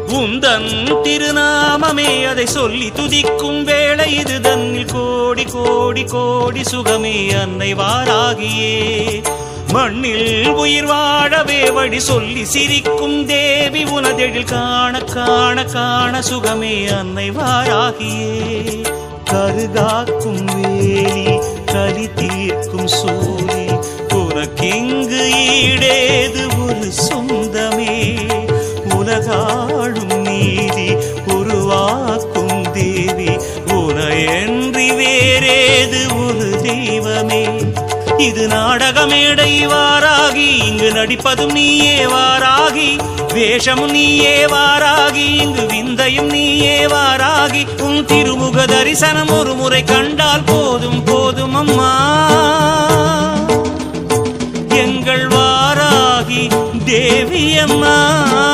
உந்தன் திருநாமமே அதை சொல்லி துதிக்கும் வேளை இது தன்னில் கோடி கோடி கோடி சுகமே அன்னை வாராகியே. மண்ணில் உயிர் வாழவே வழி சொல்லி சிரிக்கும் தேவி உனதெழில் காண காண காண சுகமே அன்னை வாராகியே. கருகாக்கும் வேலி கலி தீர்க்கும் சூரி உனக்கிங்கு ஈடேது ஒரு சொந்தமே. உலகாளும் நீதி உருவாக்கும் தேவி உனையன்றி வேறேது ஒரு தெய்வமே. இது நாடகமேடை வாராகி இங்கு நடிப்பதும் நீயே வாராகி. வேஷமும் நீயே வாராகி இங்கு விந்தையும் நீயே வாராகி. உன் திருமுக தரிசனம் ஒரு முறை கண்டால் போதும் போதும் அம்மா. எங்கள் வாராகி தேவி அம்மா.